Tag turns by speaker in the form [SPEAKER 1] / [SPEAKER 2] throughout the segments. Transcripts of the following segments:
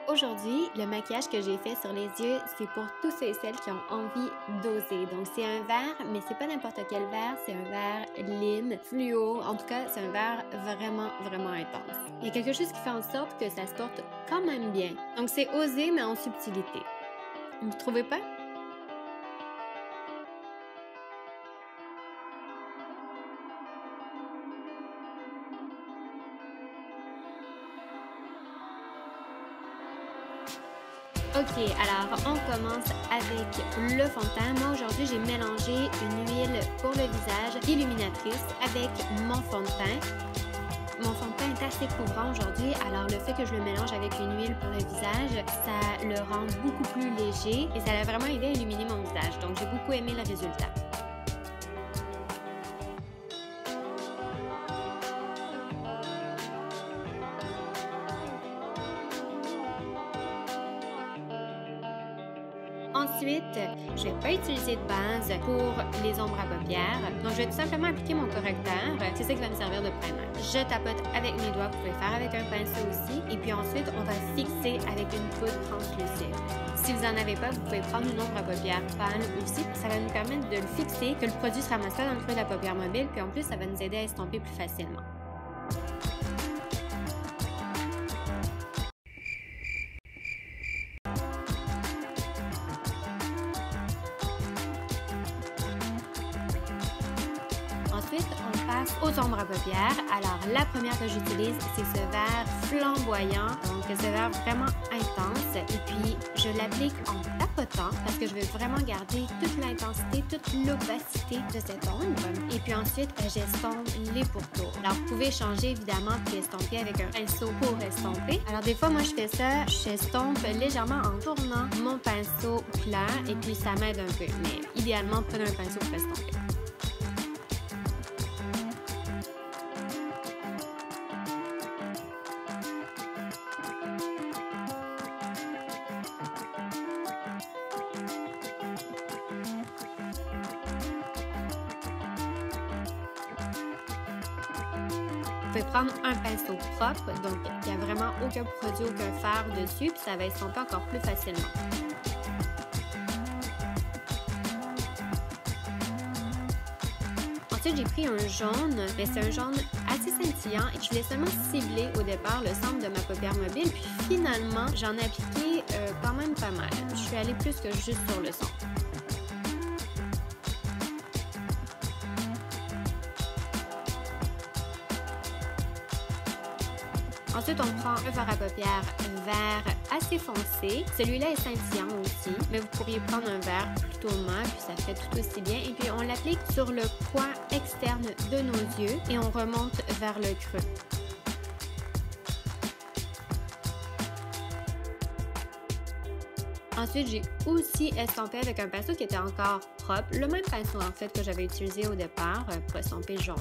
[SPEAKER 1] Aujourd'hui, le maquillage que j'ai fait sur les yeux, c'est pour tous ceux et celles qui ont envie d'oser. Donc, c'est un vert, mais c'est pas n'importe quel vert, c'est un vert lime, fluo. En tout cas, c'est un vert vraiment, vraiment intense. Il y a quelque chose qui fait en sorte que ça se porte quand même bien. Donc, c'est osé, mais en subtilité. Vous trouvez pas? Ok, alors on commence avec le fond de teint. Moi aujourd'hui j'ai mélangé une huile pour le visage illuminatrice avec mon fond de teint. Mon fond de teint est assez couvrant aujourd'hui, alors le fait que je le mélange avec une huile pour le visage, ça le rend beaucoup plus léger et ça a vraiment aidé à illuminer mon visage. Donc j'ai beaucoup aimé le résultat. Ensuite, je ne vais pas utiliser de base pour les ombres à paupières. Donc, je vais tout simplement appliquer mon correcteur. C'est ça qui va me servir de primer. Je tapote avec mes doigts. Vous pouvez faire avec un pinceau aussi. Et puis ensuite, on va fixer avec une poudre translucide. Si vous n'en avez pas, vous pouvez prendre une ombre à paupières pâle aussi. Ça va nous permettre de le fixer, que le produit se ramasse pas dans le creux de la paupière mobile. Puis en plus, ça va nous aider à estomper plus facilement. Ensuite, on passe aux ombres à paupières. Alors, la première que j'utilise, c'est ce vert flamboyant, donc ce vert vraiment intense. Et puis, je l'applique en tapotant parce que je veux vraiment garder toute l'intensité, toute l'opacité de cette ombre. Et puis ensuite, j'estompe les pourtours. Alors, vous pouvez changer évidemment puis estomper avec un pinceau pour estomper. Alors, des fois, moi, je fais ça, j'estompe légèrement en tournant mon pinceau clair et puis ça m'aide un peu. Mais idéalement, prenez un pinceau pour estomper. Vous pouvez prendre un pinceau propre, donc il n'y a vraiment aucun produit, aucun fard dessus, puis ça va estomper encore plus facilement. Ensuite, j'ai pris un jaune, mais c'est un jaune assez scintillant et je voulais seulement cibler au départ le centre de ma paupière mobile, puis finalement, j'en ai appliqué quand même pas mal. Je suis allée plus que juste sur le centre. Ensuite, on prend un fard à paupières vert assez foncé. Celui-là est scintillant aussi, mais vous pourriez prendre un vert plutôt mat, puis ça fait tout aussi bien. Et puis, on l'applique sur le coin externe de nos yeux et on remonte vers le creux. Ensuite, j'ai aussi estompé avec un pinceau qui était encore propre, le même pinceau en fait que j'avais utilisé au départ pour estomper le jaune.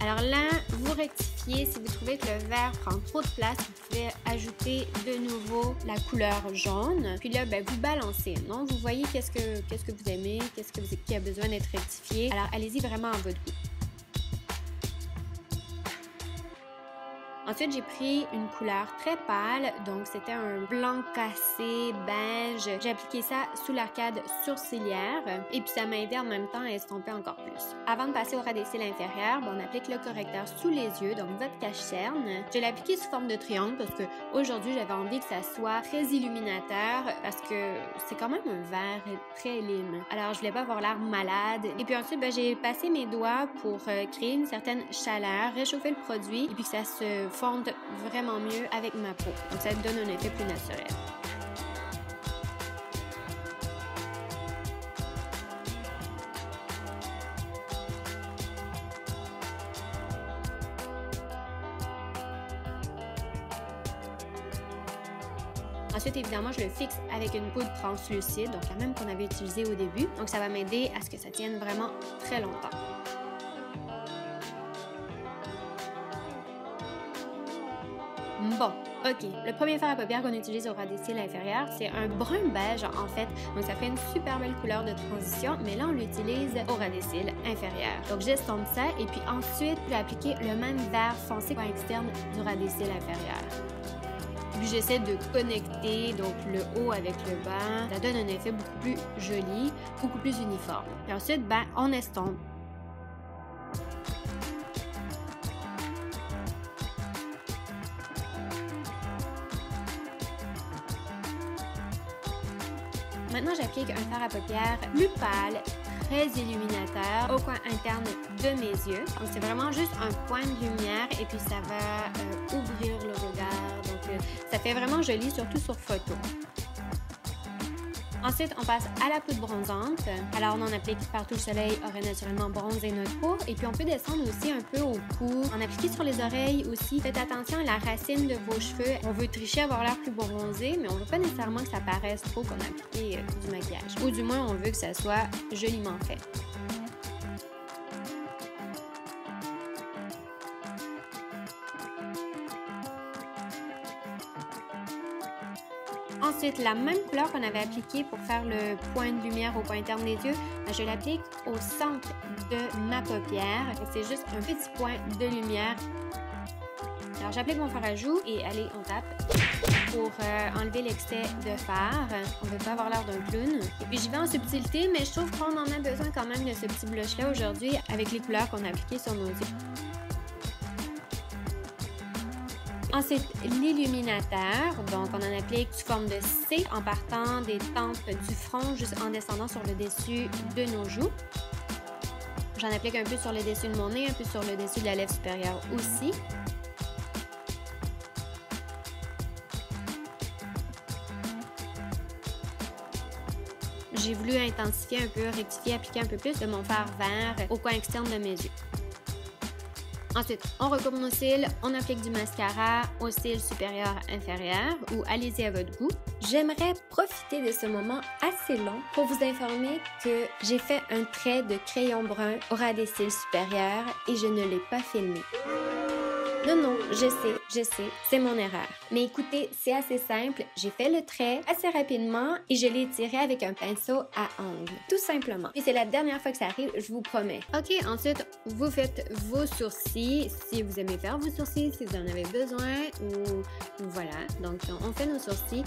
[SPEAKER 1] Alors là, vous rectifiez, si vous trouvez que le vert prend trop de place, vous pouvez ajouter de nouveau la couleur jaune. Puis là, vous balancez, non? Vous voyez qu'est-ce que vous aimez, qui a besoin d'être rectifié. Alors, allez-y vraiment à votre goût. Ensuite, j'ai pris une couleur très pâle, donc c'était un blanc cassé, beige. J'ai appliqué ça sous l'arcade sourcilière et puis ça m'a aidé en même temps à estomper encore plus. Avant de passer au ras des cils inférieurs, on applique le correcteur sous les yeux, donc votre cache-cerne. Je l'ai appliqué sous forme de triangle parce que aujourd'hui j'avais envie que ça soit très illuminateur parce que c'est quand même un vert très lime. Alors je voulais pas avoir l'air malade. Et puis ensuite, j'ai passé mes doigts pour créer une certaine chaleur, réchauffer le produit et puis que ça se fonde vraiment mieux avec ma peau. Donc ça donne un effet plus naturel. Ensuite, évidemment, je le fixe avec une poudre translucide, donc la même qu'on avait utilisée au début. Donc ça va m'aider à ce que ça tienne vraiment très longtemps. Bon, ok. Le premier fard à paupières qu'on utilise au ras des cils inférieurs, c'est un brun beige en fait. Donc ça fait une super belle couleur de transition, mais là on l'utilise au ras des cils inférieurs. Donc j'estompe ça et puis ensuite je vais appliquer le même vert foncé coin externe du ras des cils inférieur. Puis j'essaie de connecter donc le haut avec le bas. Ça donne un effet beaucoup plus joli, beaucoup plus uniforme. Puis ensuite, ben, on estompe. Maintenant, j'applique un fard à paupières plus pâle, très illuminateur au coin interne de mes yeux. Donc, c'est vraiment juste un point de lumière et puis ça va ouvrir le regard. Donc, ça fait vraiment joli, surtout sur photo. Ensuite, on passe à la poudre bronzante. Alors, on en applique partout le soleil aurait naturellement bronzé notre peau. Et puis, on peut descendre aussi un peu au cou. En appliquer sur les oreilles aussi. Faites attention à la racine de vos cheveux. On veut tricher, avoir l'air plus bronzé, mais on veut pas nécessairement que ça paraisse trop qu'on a appliqué du maquillage. Ou du moins, on veut que ça soit joliment fait. Ensuite, la même couleur qu'on avait appliquée pour faire le point de lumière au coin interne des yeux, je l'applique au centre de ma paupière. C'est juste un petit point de lumière. Alors, j'applique mon fard à joues et allez, on tape pour enlever l'excès de fard. On ne veut pas avoir l'air d'un clown. Et puis, j'y vais en subtilité, mais je trouve qu'on en a besoin quand même de ce petit blush-là aujourd'hui avec les couleurs qu'on a appliquées sur nos yeux. Ensuite, l'illuminateur. Donc, on en applique sous forme de C en partant des tempes du front, juste en descendant sur le dessus de nos joues. J'en applique un peu sur le dessus de mon nez, un peu sur le dessus de la lèvre supérieure aussi. J'ai voulu intensifier un peu, rectifier, appliquer un peu plus de mon fard vert au coin externe de mes yeux. Ensuite, on recouvre nos cils, on applique du mascara aux cils supérieurs inférieurs ou allez-y à votre goût. J'aimerais profiter de ce moment assez long pour vous informer que j'ai fait un trait de crayon brun au ras des cils supérieurs et je ne l'ai pas filmé. Non, je sais, c'est mon erreur. Mais écoutez, c'est assez simple. J'ai fait le trait assez rapidement et je l'ai tiré avec un pinceau à ongles. Tout simplement. Puis c'est la dernière fois que ça arrive, je vous promets. Ok, ensuite, vous faites vos sourcils. Si vous aimez faire vos sourcils, si vous en avez besoin ou voilà. Donc, on fait nos sourcils.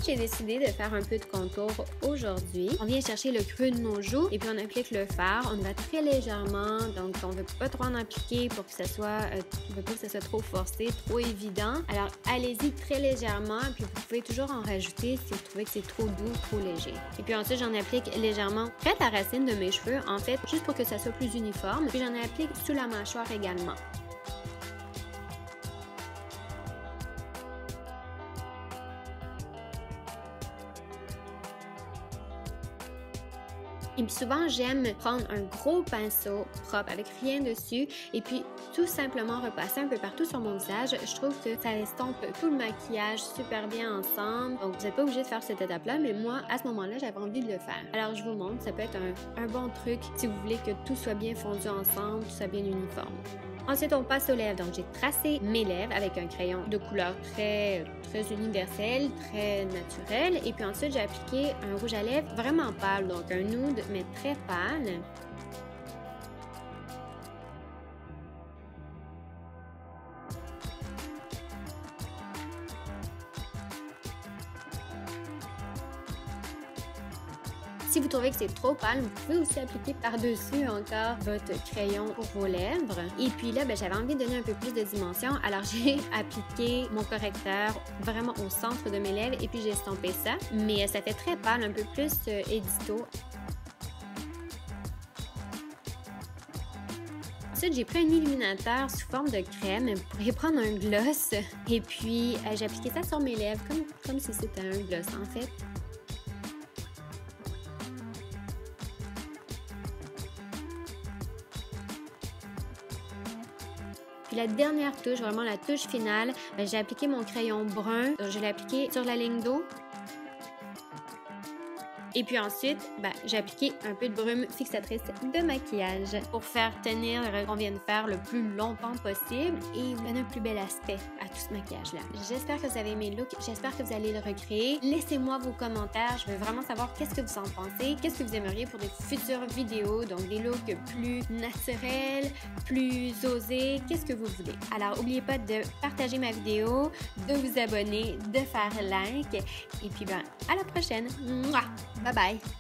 [SPEAKER 1] J'ai décidé de faire un peu de contour aujourd'hui. On vient chercher le creux de nos joues et puis on applique le fard. On va très légèrement, donc on ne veut pas trop en appliquer pour que ça soit, on veut pas que ça soit trop forcé, trop évident. Alors allez-y très légèrement, puis vous pouvez toujours en rajouter si vous trouvez que c'est trop doux, trop léger. Et puis ensuite j'en applique légèrement près de la racine de mes cheveux, en fait, juste pour que ça soit plus uniforme. Puis j'en applique sous la mâchoire également. Et puis souvent, j'aime prendre un gros pinceau propre avec rien dessus et puis tout simplement repasser un peu partout sur mon visage. Je trouve que ça estompe tout le maquillage super bien ensemble. Donc, vous n'êtes pas obligé de faire cette étape-là, mais moi, à ce moment-là, j'avais envie de le faire. Alors, je vous montre, ça peut être un bon truc si vous voulez que tout soit bien fondu ensemble, tout soit bien uniforme. Ensuite, on passe aux lèvres. Donc, j'ai tracé mes lèvres avec un crayon de couleur très universel, très naturel. Et puis ensuite, j'ai appliqué un rouge à lèvres vraiment pâle, donc un nude, mais très pâle. Si vous trouvez que c'est trop pâle, vous pouvez aussi appliquer par-dessus encore votre crayon pour vos lèvres. Et puis là, j'avais envie de donner un peu plus de dimension. Alors, j'ai appliqué mon correcteur vraiment au centre de mes lèvres et puis j'ai estompé ça. Mais ça fait très pâle, un peu plus édito. Ensuite, j'ai pris un illuminateur sous forme de crème. Vous pourriez prendre un gloss. Et puis, j'ai appliqué ça sur mes lèvres comme si c'était un gloss en fait. Puis la dernière touche, vraiment la touche finale, j'ai appliqué mon crayon brun. Je l'ai appliqué sur la ligne d'eau. Et puis ensuite, j'ai appliqué un peu de brume fixatrice de maquillage pour faire tenir le qu'on vient de faire le plus longtemps possible et donner un plus bel aspect à tout ce maquillage-là. J'espère que vous avez aimé le look, j'espère que vous allez le recréer. Laissez-moi vos commentaires, je veux vraiment savoir qu'est-ce que vous en pensez, qu'est-ce que vous aimeriez pour de futures vidéos, donc des looks plus naturels, plus osés, qu'est-ce que vous voulez. Alors, n'oubliez pas de partager ma vidéo, de vous abonner, de faire like et puis à la prochaine. Mouah! Bye bye!